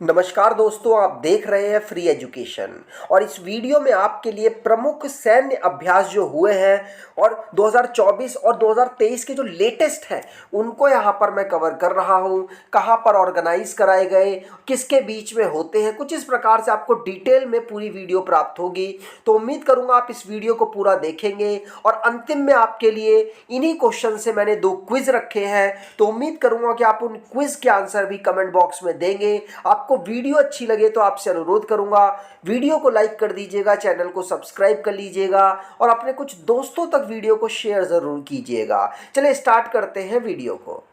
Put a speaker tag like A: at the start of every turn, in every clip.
A: नमस्कार दोस्तों, आप देख रहे हैं फ्री एजुकेशन। और इस वीडियो में आपके लिए प्रमुख सैन्य अभ्यास जो हुए हैं और 2024 और 2023 के जो लेटेस्ट हैं उनको यहाँ पर मैं कवर कर रहा हूँ। कहाँ पर ऑर्गेनाइज कराए गए, किसके बीच में होते हैं, कुछ इस प्रकार से आपको डिटेल में पूरी वीडियो प्राप्त होगी। तो उम्मीद करूँगा आप इस वीडियो को पूरा देखेंगे और अंतिम में आपके लिए इन्हीं क्वेश्चन से मैंने 2 क्विज रखे हैं। तो उम्मीद करूँगा कि आप उन क्विज के आंसर भी कमेंट बॉक्स में देंगे। आपको वीडियो अच्छी लगे तो आपसे अनुरोध करूंगा, वीडियो को लाइक कर दीजिएगा, चैनल को सब्सक्राइब कर लीजिएगा और अपने कुछ दोस्तों तक वीडियो को शेयर जरूर कीजिएगा। चलिए स्टार्ट करते हैं वीडियो को।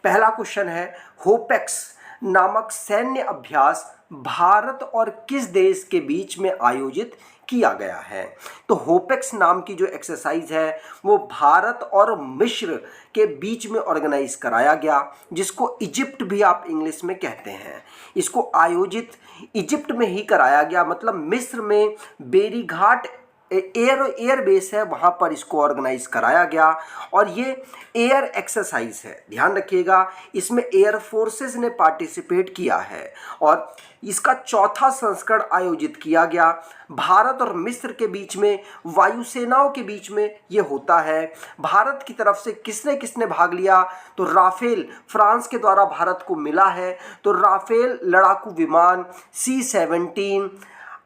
A: पहला क्वेश्चन है, होपेक्स नामक सैन्य अभ्यास भारत और किस देश के बीच में आयोजित किया गया है? तो होपेक्स नाम की जो एक्सरसाइज है वो भारत और मिस्र के बीच में ऑर्गेनाइज कराया गया, जिसको इजिप्ट भी आप इंग्लिश में कहते हैं। इसको आयोजित इजिप्ट में ही कराया गया, मतलब मिस्र में बेरीघाट एयर बेस है, वहाँ पर इसको ऑर्गेनाइज कराया गया। और ये एयर एक्सरसाइज है, ध्यान रखिएगा, इसमें एयर फोर्सेस ने पार्टिसिपेट किया है और इसका चौथा संस्करण आयोजित किया गया। भारत और मिस्र के बीच में, वायुसेनाओं के बीच में ये होता है। भारत की तरफ से किसने किसने भाग लिया? तो राफेल फ्रांस के द्वारा भारत को मिला है। तो राफेल लड़ाकू विमान, C-17,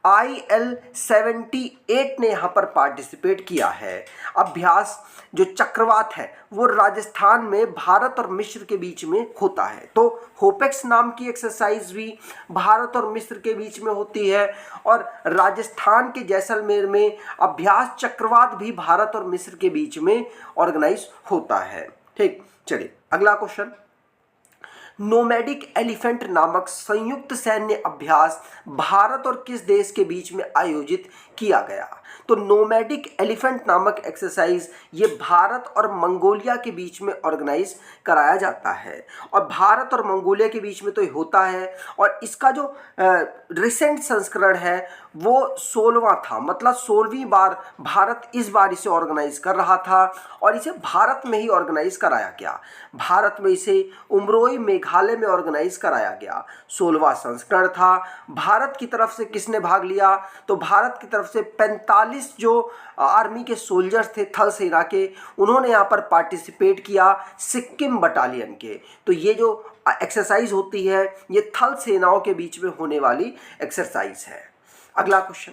A: IL-78 ने यहाँ पर पार्टिसिपेट किया है। अभ्यास जो चक्रवात है वो राजस्थान में भारत और मिस्र के बीच में होता है। तो होपेक्स नाम की एक्सरसाइज भी भारत और मिस्र के बीच में होती है और राजस्थान के जैसलमेर में अभ्यास चक्रवात भी भारत और मिस्र के बीच में ऑर्गेनाइज होता है। ठीक, चलिए अगला क्वेश्चन। नोमैडिक एलिफेंट नामक संयुक्त सैन्य अभ्यास भारत और किस देश के बीच में आयोजित किया गया? तो नोमैडिक एलिफेंट नामक एक्सरसाइज ये भारत और मंगोलिया के बीच में ऑर्गेनाइज कराया जाता है और भारत और मंगोलिया के बीच में तो ये होता है। और इसका जो रिसेंट संस्करण है वो 16वां था, मतलब 16वीं बार भारत इस बार इसे ऑर्गेनाइज कर रहा था और इसे भारत में ही ऑर्गेनाइज कराया गया। भारत में इसे उमरोई मेघालय में ऑर्गेनाइज कराया गया। 16वां संस्करण था। भारत की तरफ से किसने भाग लिया? तो भारत की तरफ से 45 जो आर्मी के सोल्जर्स थे थल सेना के, उन्होंने यहाँ पर पार्टिसिपेट किया सिक्किम बटालियन के। तो ये जो एक्सरसाइज होती है ये थल सेनाओं के बीच में होने वाली एक्सरसाइज है। अगला क्वेश्चन,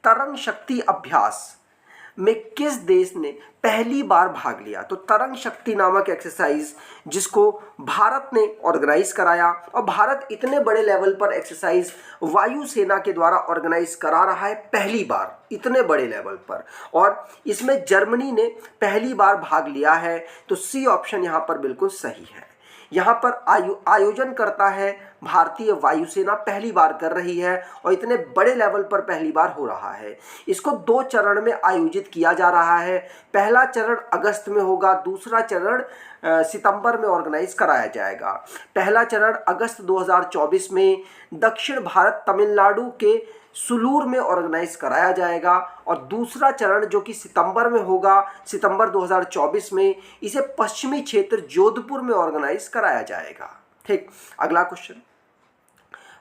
A: तरंग शक्ति अभ्यास में किस देश ने पहली बार भाग लिया? तो तरंग शक्ति नामक एक्सरसाइज जिसको भारत ने ऑर्गेनाइज कराया और भारत इतने बड़े लेवल पर एक्सरसाइज वायुसेना के द्वारा ऑर्गेनाइज करा रहा है पहली बार, इतने बड़े लेवल पर, और इसमें जर्मनी ने पहली बार भाग लिया है। तो सी ऑप्शन यहाँ पर बिल्कुल सही है। यहाँ पर आयोजन करता है भारतीय वायुसेना, पहली बार कर रही है और इतने बड़े लेवल पर पहली बार हो रहा है। इसको 2 चरण में आयोजित किया जा रहा है। पहला चरण अगस्त में होगा, दूसरा चरण सितंबर में ऑर्गेनाइज कराया जाएगा। पहला चरण अगस्त 2024 में दक्षिण भारत तमिलनाडु के सुलूर में ऑर्गेनाइज कराया जाएगा और दूसरा चरण जो कि सितंबर में होगा, सितंबर 2024 में, इसे पश्चिमी क्षेत्र जोधपुर में ऑर्गेनाइज कराया जाएगा। ठीक, अगला क्वेश्चन,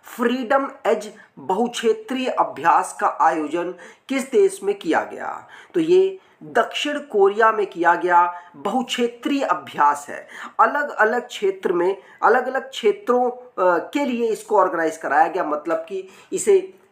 A: फ्रीडम एज बहुक्षेत्रीय अभ्यास का आयोजन किस देश में किया गया? तो ये दक्षिण कोरिया में किया गया बहुक्षेत्रीय अभ्यास है। अलग अलग क्षेत्र में अलग अलग क्षेत्रों के लिए इसको ऑर्गेनाइज कराया गया, मतलब कि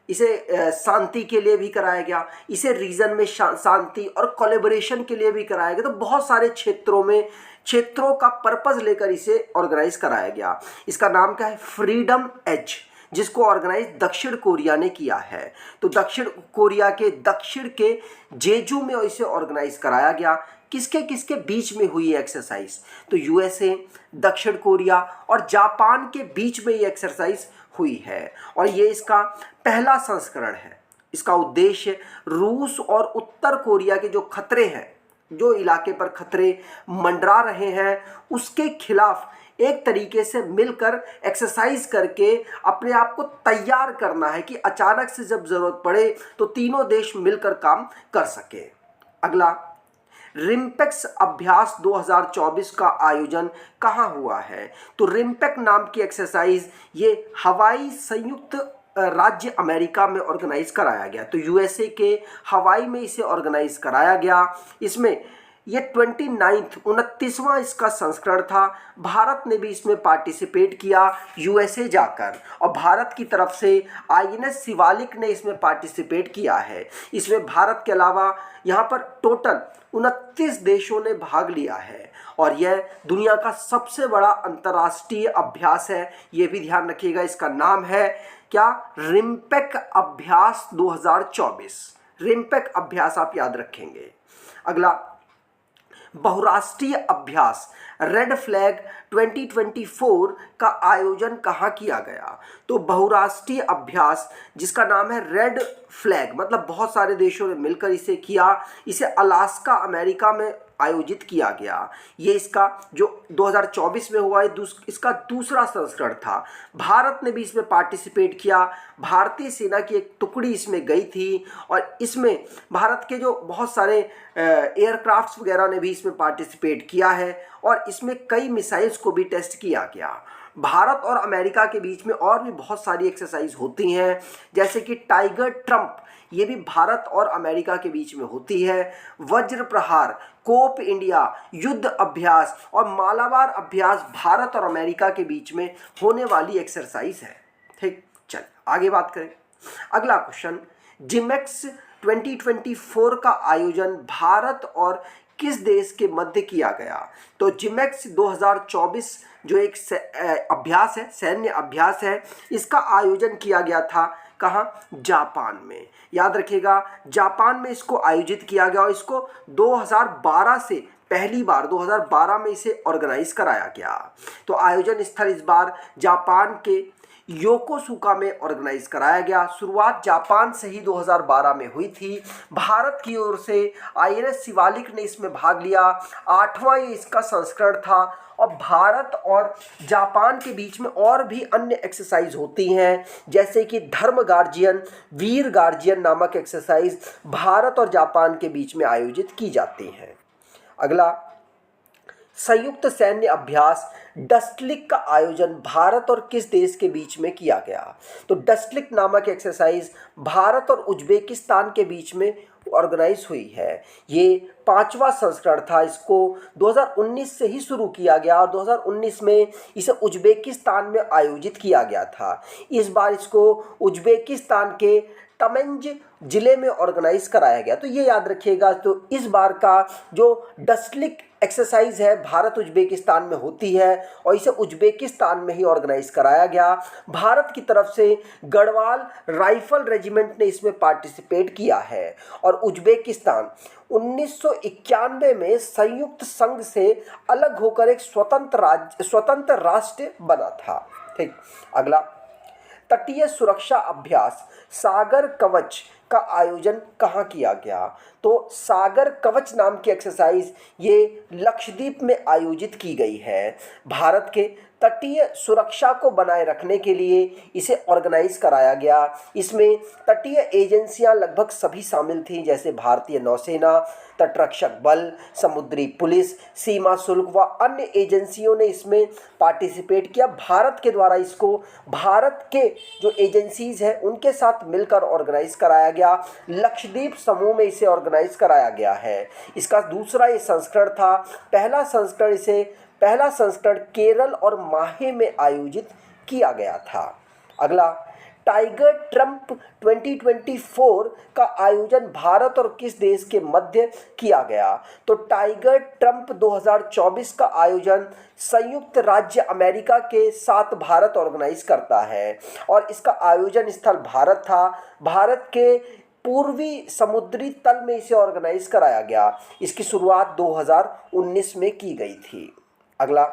A: इसे शांति के लिए भी कराया गया, इसे रीजन में शांति और कोलैबोरेशन के लिए भी कराया गया। तो बहुत सारे क्षेत्रों का पर्पस लेकर इसे ऑर्गेनाइज कराया गया। इसका नाम क्या है? फ्रीडम एज, जिसको ऑर्गेनाइज दक्षिण कोरिया ने किया है। तो दक्षिण कोरिया के दक्षिण के जेजू में इसे ऑर्गेनाइज कराया गया। किसके किसके बीच में हुई एक्सरसाइज? तो USA, दक्षिण कोरिया और जापान के बीच में ये एक्सरसाइज हुई है और ये इसका पहला संस्करण है। इसका उद्देश्य रूस और उत्तर कोरिया के जो खतरे हैं, जो इलाके पर खतरे मंडरा रहे हैं, उसके खिलाफ एक तरीके से मिलकर एक्सरसाइज करके अपने आप को तैयार करना है कि अचानक से जब जरूरत पड़े तो तीनों देश मिलकर काम कर सके। अगला, रिम्पेक्स अभ्यास 2024 का आयोजन कहाँ हुआ है? तो रिम्पेक नाम की एक्सरसाइज ये हवाई संयुक्त राज्य अमेरिका में ऑर्गेनाइज कराया गया। तो यूएसए के हवाई में इसे ऑर्गेनाइज कराया गया। इसमें ये 29वां इसका संस्करण था। भारत ने भी इसमें पार्टिसिपेट किया यूएसए जाकर, और भारत की तरफ से आईएनएस शिवालिक ने इसमें पार्टिसिपेट किया है। इसमें भारत के अलावा यहाँ पर टोटल 29 देशों ने भाग लिया है, और यह दुनिया का सबसे बड़ा अंतर्राष्ट्रीय अभ्यास है। ये भी ध्यान रखिएगा, इसका नाम है क्या? रिम्पेक अभ्यास 2024। रिम्पेक अभ्यास आप याद रखेंगे। अगला, बहुराष्ट्रीय अभ्यास रेड फ्लैग 2024 का आयोजन कहाँ किया गया? तो बहुराष्ट्रीय अभ्यास जिसका नाम है रेड फ्लैग, मतलब बहुत सारे देशों ने मिलकर इसे किया, इसे अलास्का अमेरिका में आयोजित किया गया। ये इसका जो 2024 में हुआ है इसका दूसरा संस्करण था। भारत ने भी इसमें पार्टिसिपेट किया। भारतीय सेना की एक टुकड़ी इसमें गई थी, और इसमें भारत के जो बहुत सारे एयरक्राफ्ट्स वगैरह ने भी इसमें पार्टिसिपेट किया है, और इसमें कई मिसाइल्स को भी टेस्ट किया गया। भारत और अमेरिका के बीच में और भी बहुत सारी एक्सरसाइज होती हैं, जैसे कि टाइगर ट्रम्प, ये भी भारत और अमेरिका के बीच में होती है। वज्र प्रहार, कोप इंडिया, युद्ध अभ्यास और मालाबार अभ्यास भारत और अमेरिका के बीच में होने वाली एक्सरसाइज है। ठीक, चल आगे बात करें। अगला क्वेश्चन, जिमेक्स 2024 का आयोजन भारत और किस देश के मध्य किया गया? तो जिमेक्स 2024 जो एक अभ्यास है, सैन्य अभ्यास है, इसका आयोजन किया गया था कहाँ? जापान में। याद रखिएगा, जापान में इसको आयोजित किया गया, और इसको 2012 से पहली बार 2012 में इसे ऑर्गेनाइज कराया गया। तो आयोजन स्थल इस बार जापान के योकोसुका में ऑर्गेनाइज कराया गया। शुरुआत जापान से ही 2012 में हुई थी। भारत की ओर से आईएनएस शिवालिक ने इसमें भाग लिया। 8वां ये इसका संस्करण था, और भारत और जापान के बीच में और भी अन्य एक्सरसाइज होती हैं, जैसे कि धर्म गार्जियन, वीर गार्जियन नामक एक्सरसाइज भारत और जापान के बीच में आयोजित की जाती हैं। अगला, संयुक्त सैन्य अभ्यास डस्टलिक का आयोजन भारत और किस देश के बीच में किया गया? तो डस्टलिक नामक एक्सरसाइज भारत और उज्बेकिस्तान के बीच में ऑर्गेनाइज हुई है। ये 5वां संस्करण था। इसको 2019 से ही शुरू किया गया, और 2019 में इसे उज्बेकिस्तान में आयोजित किया गया था। इस बार इसको उज्बेकिस्तान के तमेंज जिले में ऑर्गेनाइज कराया गया। तो ये याद रखिएगा, तो इस बार का जो डस्टलिक एक्सरसाइज है भारत उज्बेकिस्तान में होती है, और इसे उज्बेकिस्तान में ही ऑर्गेनाइज कराया गया। भारत की तरफ से गढ़वाल राइफल रेजिमेंट ने इसमें पार्टिसिपेट किया है, और उज्बेकिस्तान 1991 में संयुक्त संघ से अलग होकर एक स्वतंत्र राष्ट्र बना था। ठीक, अगला, तटीय सुरक्षा अभ्यास सागर कवच का आयोजन कहाँ किया गया? तो सागर कवच नाम की एक्सरसाइज ये लक्षद्वीप में आयोजित की गई है। भारत के तटीय सुरक्षा को बनाए रखने के लिए इसे ऑर्गेनाइज कराया गया। इसमें तटीय एजेंसियां लगभग सभी शामिल थीं, जैसे भारतीय नौसेना, तटरक्षक बल, समुद्री पुलिस, सीमा शुल्क व अन्य एजेंसियों ने इसमें पार्टिसिपेट किया। भारत के द्वारा इसको भारत के जो एजेंसीज हैं उनके साथ मिलकर ऑर्गेनाइज कराया गया। लक्षद्वीप समूह में इसे ऑर्गेनाइज कराया गया है। इसका दूसरा ये संस्करण था। पहला संस्करण केरल और माहे में आयोजित किया गया था। अगला, टाइगर ट्रम्प 2024 का आयोजन भारत और किस देश के मध्य किया गया? तो टाइगर ट्रम्प 2024 का आयोजन संयुक्त राज्य अमेरिका के साथ भारत ऑर्गेनाइज करता है, और इसका आयोजन स्थल भारत था। भारत के पूर्वी समुद्री तल में इसे ऑर्गेनाइज कराया गया। इसकी शुरुआत 2019 में की गई थी। अगला,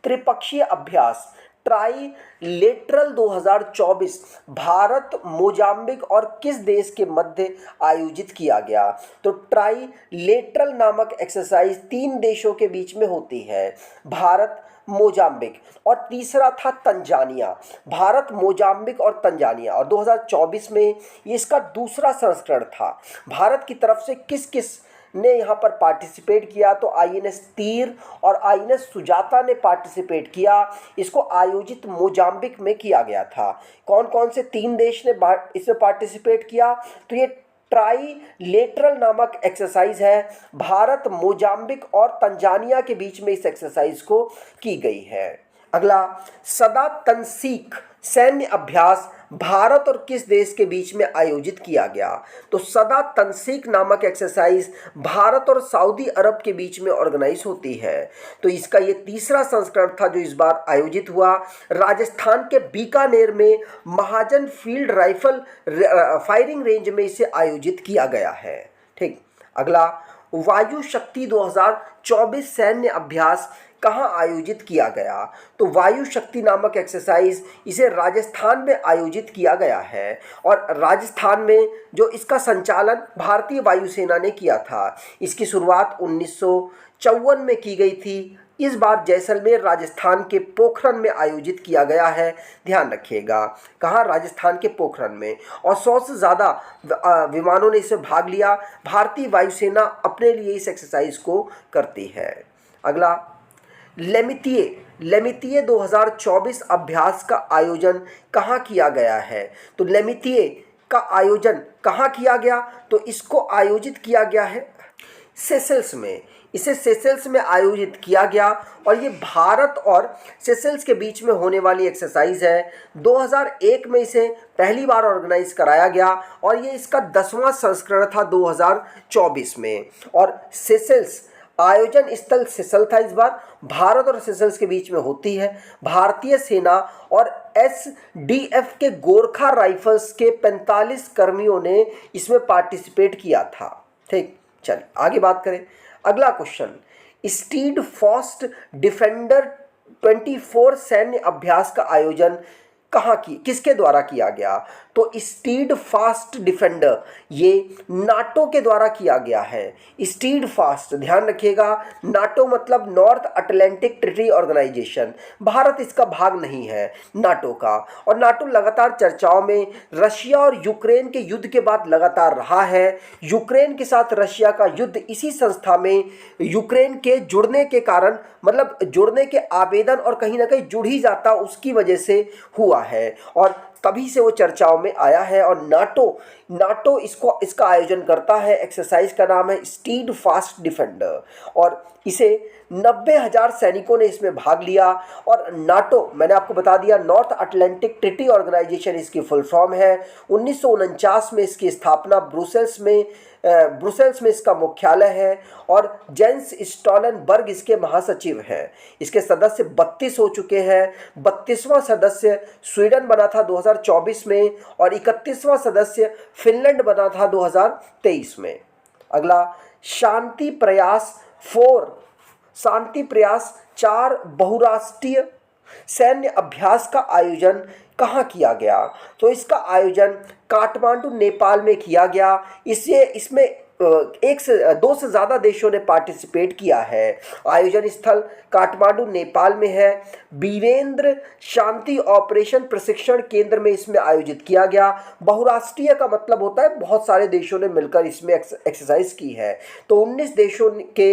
A: त्रिपक्षीय अभ्यास ट्राइलेटरल 2024 भारत, मोजाम्बिक और किस देश के मध्य आयोजित किया गया? तो ट्राइलेटरल नामक एक्सरसाइज 3 देशों के बीच में होती है, भारत, मोजाम्बिक, और तीसरा था तंजानिया। भारत, मोजाम्बिक और तंजानिया, और 2024 में ये इसका दूसरा संस्करण था। भारत की तरफ से किस किस ने यहाँ पर पार्टिसिपेट किया, तो आईएनएस तीर और आईएनएस सुजाता ने पार्टिसिपेट किया। इसको आयोजित मोजाम्बिक में किया गया था। कौन कौन से 3 देश ने इसमें पार्टिसिपेट किया? तो ये ट्राइलेटरल नामक एक्सरसाइज है। भारत, मोजाम्बिक और तंजानिया के बीच में इस एक्सरसाइज को की गई है। अगला, सदा तनसीक सैन्य अभ्यास भारत और किस देश के बीच में आयोजित किया गया? तो सदा तनसीक नामक एक्सरसाइज भारत और सऊदी अरब के बीच में ऑर्गेनाइज होती है। तो इसका ये तीसरा संस्करण था जो इस बार आयोजित हुआ। राजस्थान के बीकानेर में महाजन फील्ड राइफल फायरिंग रेंज में इसे आयोजित किया गया है। ठीक। अगला, वायु शक्ति 2024 सैन्य अभ्यास कहाँ आयोजित किया गया? तो वायु शक्ति नामक एक्सरसाइज इसे राजस्थान में आयोजित किया गया है और राजस्थान में जो इसका संचालन भारतीय वायुसेना ने किया था। इसकी शुरुआत 1954 में की गई थी। इस बार जैसलमेर राजस्थान के पोखरन में आयोजित किया गया है, ध्यान रखिएगा। कहाँ? राजस्थान के पोखरन में। और 100 से ज़्यादा विमानों ने इसे भाग लिया। भारतीय वायुसेना अपने लिए इस एक्सरसाइज को करती है। अगला, लेमितिए 2024 अभ्यास का आयोजन कहाँ किया गया है? तो लेमितिए का आयोजन कहाँ किया गया? तो इसको आयोजित किया गया है सेशेल्स में। इसे सेशेल्स में आयोजित किया गया और ये भारत और सेशेल्स के बीच में होने वाली एक्सरसाइज है। 2001 में इसे पहली बार ऑर्गेनाइज कराया गया और ये इसका 10वां संस्करण था 2024 में। और सेशेल्स आयोजन स्थल सेशेल्स था। इस बार भारत और सेशेल्स के बीच में होती है। भारतीय सेना और एसडीएफ के गोरखा राइफल्स के 45 कर्मियों ने इसमें पार्टिसिपेट किया था। ठीक, चलिए आगे बात करें। अगला क्वेश्चन, स्टीड फास्ट डिफेंडर 24 सैन्य अभ्यास का आयोजन किसके द्वारा किया गया? तो स्टीड फास्ट डिफेंडर ये नाटो के द्वारा किया गया है। स्टीड फास्ट, ध्यान रखिएगा, नाटो मतलब North Atlantic Treaty Organization. Bharat इसका भाग नहीं है नाटो का। और नाटो लगातार चर्चाओं में रशिया और यूक्रेन के युद्ध के बाद लगातार रहा है। यूक्रेन के साथ रशिया का युद्ध इसी संस्था में यूक्रेन के जुड़ने के कारण, मतलब जुड़ने के आवेदन और कहीं ना कहीं जुड़ ही जाता, उसकी वजह से हुआ है और तभी से वो चर्चाओं में आया है। और नाटो इसका आयोजन करता है। एक्सरसाइज का नाम है स्टीड फास्ट डिफेंडर और इसे 90,000 सैनिकों ने इसमें भाग लिया। और नाटो, मैंने आपको बता दिया, नॉर्थ अटलांटिक ट्रीटी ऑर्गेनाइजेशन इसकी फुल फॉर्म है। 1949 में इसकी स्थापना ब्रुसेल्स में इसका मुख्यालय है और जेंस स्टोलनबर्ग इसके महासचिव हैं। इसके सदस्य 32 हो चुके हैं। 32वां सदस्य स्वीडन बना था 2024 में और 31वां सदस्य फिनलैंड बना था 2023 में। अगला, शांति प्रयास 4 बहुराष्ट्रीय सैन्य अभ्यास का आयोजन कहाँ किया गया? तो इसका आयोजन काठमांडू, नेपाल में किया गया। इसमें 2 से ज़्यादा देशों ने पार्टिसिपेट किया है। आयोजन स्थल काठमांडू, नेपाल में है। वीरेंद्र शांति ऑपरेशन प्रशिक्षण केंद्र में इसमें आयोजित किया गया। बहुराष्ट्रीय का मतलब होता है बहुत सारे देशों ने मिलकर इसमें एक्सरसाइज की है। तो 19 देशों के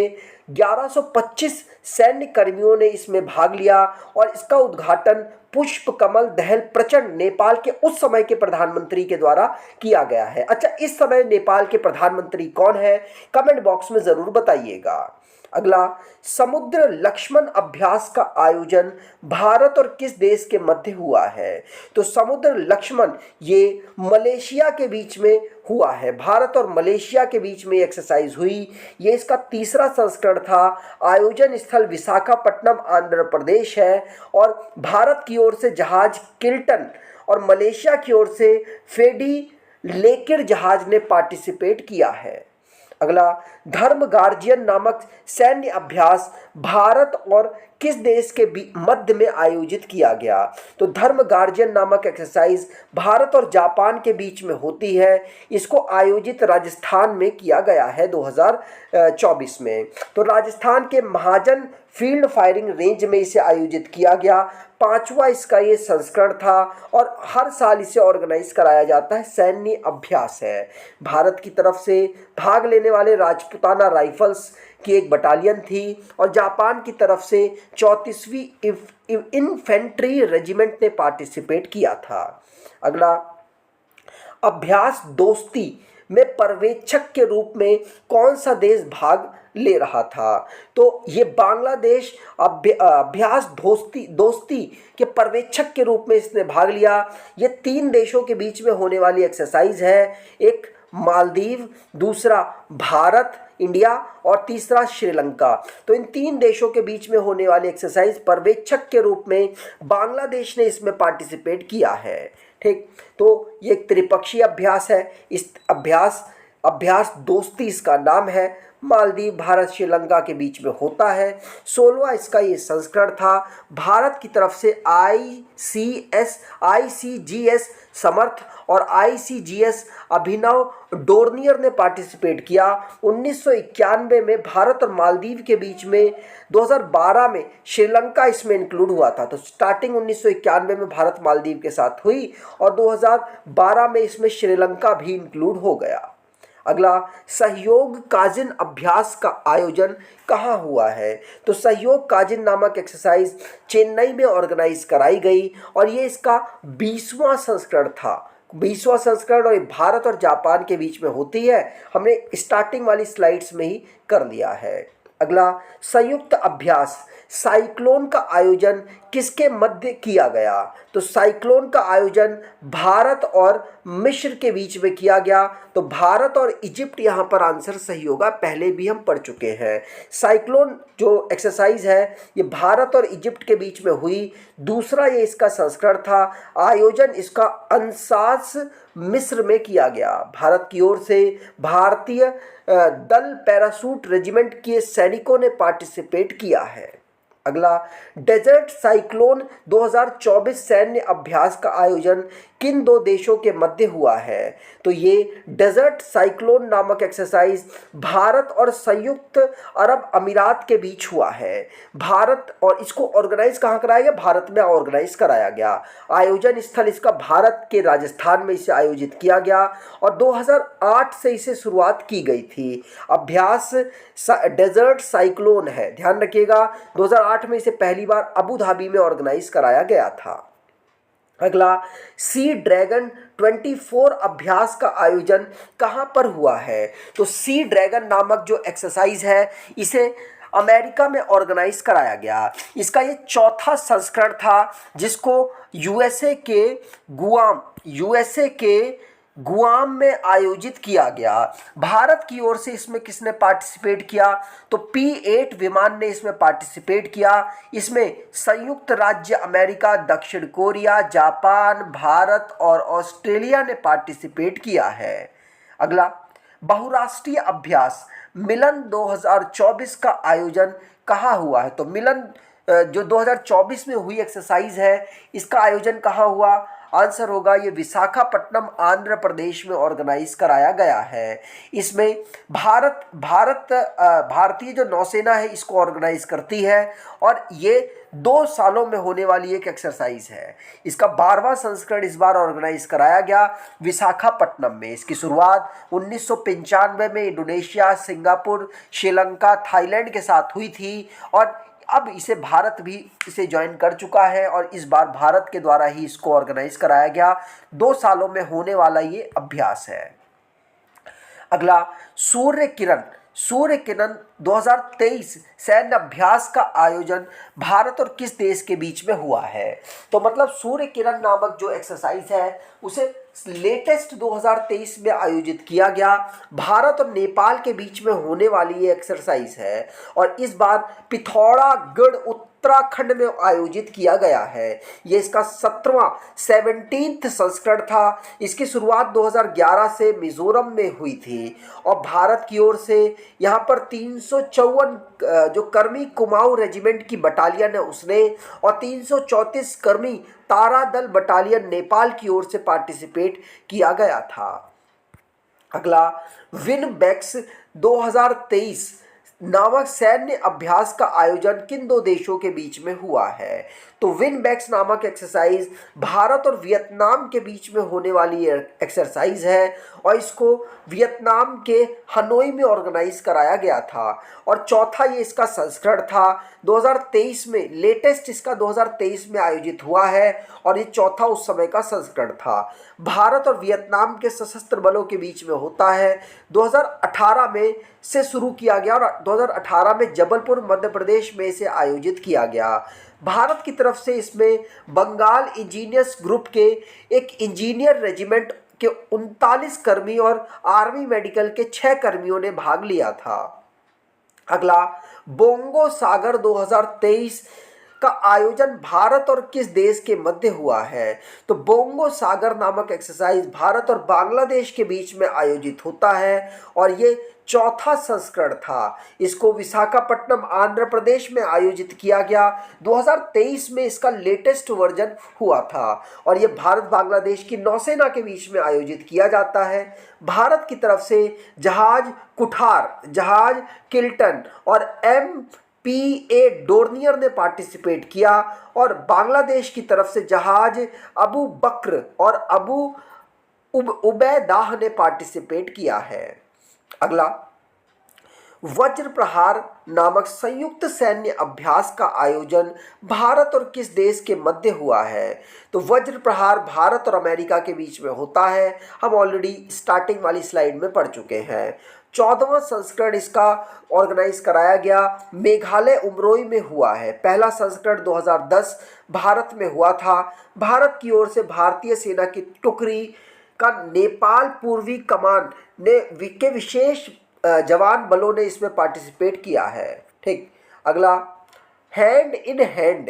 A: 1125 सैन्य कर्मियों ने इसमें भाग लिया और इसका उद्घाटन पुष्प कमल दहल प्रचंड, नेपाल के उस समय के प्रधानमंत्री के द्वारा किया गया है। अच्छा, इस समय नेपाल के प्रधानमंत्री कौन है? कमेंट बॉक्स में जरूर बताइएगा। अगला, समुद्र लक्ष्मण अभ्यास का आयोजन भारत और किस देश के मध्य हुआ है? तो समुद्र लक्ष्मण ये मलेशिया के बीच में हुआ है। भारत और मलेशिया के बीच में एक्सरसाइज हुई। ये इसका तीसरा संस्करण था। आयोजन स्थल विशाखापट्टनम, आंध्र प्रदेश है और भारत की ओर से जहाज किल्टन और मलेशिया की ओर से फेडी लेकिर जहाज ने पार्टिसिपेट किया है। अगला, धर्म गार्जियन नामक सैन्य अभ्यास भारत और किस देश के मध्य में आयोजित किया गया? तो धर्म गार्जियन नामक एक्सरसाइज भारत और जापान के बीच में होती है। इसको आयोजित राजस्थान में किया गया है 2024 में। तो राजस्थान के महाजन फील्ड फायरिंग रेंज में इसे आयोजित किया गया। 5वां इसका ये संस्करण था और हर साल इसे ऑर्गेनाइज कराया जाता है। सैन्य अभ्यास है। भारत की तरफ से भाग लेने वाले राजपुताना राइफल्स की एक बटालियन थी और जापान की तरफ से 34वीं इन्फेंट्री रेजिमेंट ने पार्टिसिपेट किया था। अगला, अभ्यास दोस्ती में पर्यवेक्षक के रूप में कौन सा देश भाग ले रहा था? तो ये बांग्लादेश अभ्यास दोस्ती के पर्यवेक्षक के रूप में इसने भाग लिया। ये 3 देशों के बीच में होने वाली एक्सरसाइज है। एक मालदीव, दूसरा भारत इंडिया और तीसरा श्रीलंका। तो इन 3 देशों के बीच में होने वाली एक्सरसाइज पर्यवेक्षक के रूप में बांग्लादेश ने इसमें पार्टिसिपेट किया है। ठीक, तो ये एक त्रिपक्षीय अभ्यास है। इस अभ्यास दोस्ती इसका नाम है। मालदीव, भारत, श्रीलंका के बीच में होता है। 16वां इसका ये संस्करण था। भारत की तरफ से ICGS समर्थ और ICGS अभिनव डोर्नियर ने पार्टिसिपेट किया। 1991 में भारत और मालदीव के बीच में, 2012 में श्रीलंका इसमें इंक्लूड हुआ था। तो स्टार्टिंग 1991 में भारत मालदीव के साथ हुई और 2012 में इसमें श्रीलंका भी इंक्लूड हो गया। अगला, सहयोग काजिन अभ्यास का आयोजन कहाँ हुआ है? तो सहयोग काजिन नामक एक्सरसाइज चेन्नई में ऑर्गेनाइज कराई गई और ये इसका 20वां संस्करण था। 20वां संस्करण और भारत और जापान के बीच में होती है। हमने स्टार्टिंग वाली स्लाइड्स में ही कर लिया है। अगला, संयुक्त अभ्यास साइक्लोन का आयोजन किसके मध्य किया गया? तो साइक्लोन का आयोजन भारत और मिस्र के बीच में किया गया। तो भारत और इजिप्ट यहाँ पर आंसर सही होगा, पहले भी हम पढ़ चुके हैं। साइक्लोन जो एक्सरसाइज है ये भारत और इजिप्ट के बीच में हुई। दूसरा ये इसका संस्करण था। आयोजन इसका अंसास मिस्र में किया गया। भारत की ओर से भारतीय दल पैराशूट रेजिमेंट के सैनिकों ने पार्टिसिपेट किया है। अगला, डेजर्ट साइक्लोन 2024 सैन्य अभ्यास का आयोजन किन 2 देशों के मध्य हुआ है? तो ये डेजर्ट साइक्लोन नामक एक्सरसाइज भारत और संयुक्त अरब अमीरात के बीच हुआ है। भारत, और इसको ऑर्गेनाइज कहाँ कराया गया? भारत में ऑर्गेनाइज कराया गया। आयोजन स्थल इसका भारत के राजस्थान में इसे आयोजित किया गया और 2008 से इसे शुरुआत की गई थी। अभ्यास डेजर्ट साइक्लोन है, ध्यान रखिएगा। 2008 में इसे पहली बार अबू धाबी में ऑर्गेनाइज कराया गया था। अगला, सी ड्रैगन 24 अभ्यास का आयोजन कहाँ पर हुआ है? तो सी ड्रैगन नामक जो एक्सरसाइज है इसे अमेरिका में ऑर्गेनाइज कराया गया। इसका ये 4था संस्करण था जिसको यूएसए के गुआम में आयोजित किया गया। भारत की ओर से इसमें किसने पार्टिसिपेट किया? तो P-8 विमान ने इसमें पार्टिसिपेट किया। इसमें संयुक्त राज्य अमेरिका, दक्षिण कोरिया, जापान, भारत और ऑस्ट्रेलिया ने पार्टिसिपेट किया है। अगला, बहुराष्ट्रीय अभ्यास मिलन 2024 का आयोजन कहाँ हुआ है? तो मिलन जो 2024 में हुई एक्सरसाइज है इसका आयोजन कहाँ हुआ? आंसर होगा ये विशाखापट्टनम आंध्र प्रदेश में ऑर्गेनाइज कराया गया है। इसमें भारतीय जो नौसेना है इसको ऑर्गेनाइज करती है और ये 2 सालों में होने वाली एक एक्सरसाइज है। इसका 12वां संस्करण इस बार ऑर्गेनाइज कराया गया विशाखापट्टनम में। इसकी शुरुआत 1995 में इंडोनेशिया, सिंगापुर, श्रीलंका, थाईलैंड के साथ हुई थी और अब इसे भारत भी इसे ज्वाइन कर चुका है और इस बार भारत के द्वारा ही इसको ऑर्गेनाइज कराया गया। 2 सालों में होने वाला ये अभ्यास है। अगला, सूर्य किरण 2023 सैन्य अभ्यास का आयोजन भारत और किस देश के बीच में हुआ है? तो मतलब सूर्य किरण नामक जो एक्सरसाइज है उसे लेटेस्ट 2023 में आयोजित किया गया। भारत और नेपाल के बीच में होने वाली ये एक्सरसाइज है और इस बार पिथौरागढ़ उत्तराखंड में आयोजित किया गया है। ये इसका 17वां संस्करण था। इसकी शुरुआत 2011 से मिजोरम में हुई थी और भारत की ओर से यहाँ पर 354 जो कर्मी कुमाऊं रेजिमेंट की बटालियन है उसने और 334 कर्मी तारा दल बटालियन नेपाल की ओर से पार्टिसिपेट किया गया था। अगला, विनबैक्स 2023 नामक सैन्य अभ्यास का आयोजन किन दो देशों के बीच में हुआ है? तो विनबैक्स नामक एक्सरसाइज भारत और वियतनाम के बीच में होने वाली एक्सरसाइज है और इसको वियतनाम के हनोई में ऑर्गेनाइज कराया गया था और चौथा ये इसका संस्करण था। 2023 में लेटेस्ट इसका 2023 में आयोजित हुआ है और ये चौथा उस समय का संस्करण था। भारत और वियतनाम के सशस्त्र बलों के बीच में होता है। 2018 में से शुरू किया गया और 2018 में जबलपुर मध्य प्रदेश में इसे आयोजित किया गया। भारत की तरफ से इसमें बंगाल इंजीनियर्स ग्रुप के एक इंजीनियर रेजिमेंट के 39 कर्मी और आर्मी मेडिकल के 6 कर्मियों ने भाग लिया था। अगला, बोंगो सागर 2023 का आयोजन भारत और किस देश के मध्य हुआ है? तो बोंगो सागर नामक एक्सरसाइज भारत और बांग्लादेश के बीच में आयोजित होता है और ये चौथा संस्करण था। इसको विशाखापट्टनम आंध्र प्रदेश में आयोजित किया गया। 2023 में इसका लेटेस्ट वर्जन हुआ था और ये भारत बांग्लादेश की नौसेना के बीच में आयोजित किया जाता है। भारत की तरफ से जहाज कुठार, जहाज किल्टन और MPA डोर्नियर ने पार्टिसिपेट किया और बांग्लादेश की तरफ से जहाज अबू बक्र और अबू उबैदाह ने पार्टिसिपेट किया है। अगला, वज्र प्रहार नामक संयुक्त सैन्य अभ्यास का आयोजन भारत और किस देश के मध्य हुआ है? तो वज्र प्रहार भारत और अमेरिका के बीच में होता है। हम ऑलरेडी स्टार्टिंग वाली स्लाइड में पढ़ चुके हैं। 14वां संस्करण इसका ऑर्गेनाइज कराया गया, मेघालय उमरोई में हुआ है। पहला संस्करण 2010 भारत में हुआ था। भारत की ओर से भारतीय सेना की टुकड़ी का नेपाल पूर्वी कमान ने के विशेष जवान बलों ने इसमें पार्टिसिपेट किया है। ठीक। अगला, हैंड इन हैंड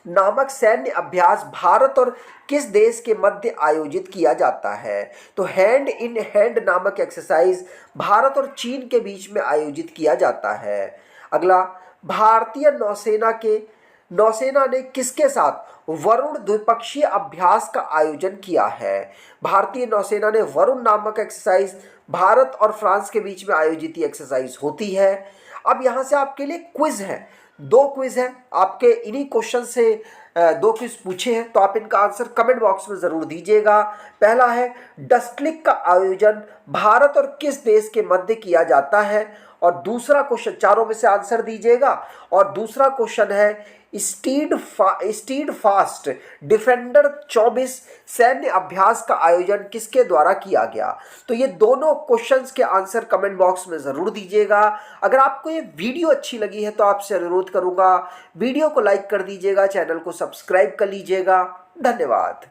A: नामक सैन्य अभ्यास भारत और किस देश के मध्य आयोजित किया जाता है? तो हैंड इन हैंड नामक एक्सरसाइज भारत और चीन के बीच में आयोजित किया जाता है। अगला, भारतीय नौसेना ने किसके साथ वरुण द्विपक्षीय अभ्यास का आयोजन किया है? भारतीय नौसेना ने वरुण नामक एक्सरसाइज भारत और फ्रांस के बीच में आयोजित एक्सरसाइज होती है। अब यहाँ से आपके लिए क्विज है, 2 क्विज है आपके, इन्हीं क्वेश्चन से 2 क्विज पूछे हैं तो आप इनका आंसर कमेंट बॉक्स में ज़रूर दीजिएगा। पहला है, डस्टलिक का आयोजन भारत और किस देश के मध्य किया जाता है? और दूसरा क्वेश्चन, चारों में से आंसर दीजिएगा। और दूसरा क्वेश्चन है, स्टीड फास्ट डिफेंडर 24 सैन्य अभ्यास का आयोजन किसके द्वारा किया गया? तो ये दोनों क्वेश्चंस के आंसर कमेंट बॉक्स में ज़रूर दीजिएगा। अगर आपको ये वीडियो अच्छी लगी है तो आपसे अनुरोध करूंगा वीडियो को लाइक कर दीजिएगा, चैनल को सब्सक्राइब कर लीजिएगा। धन्यवाद।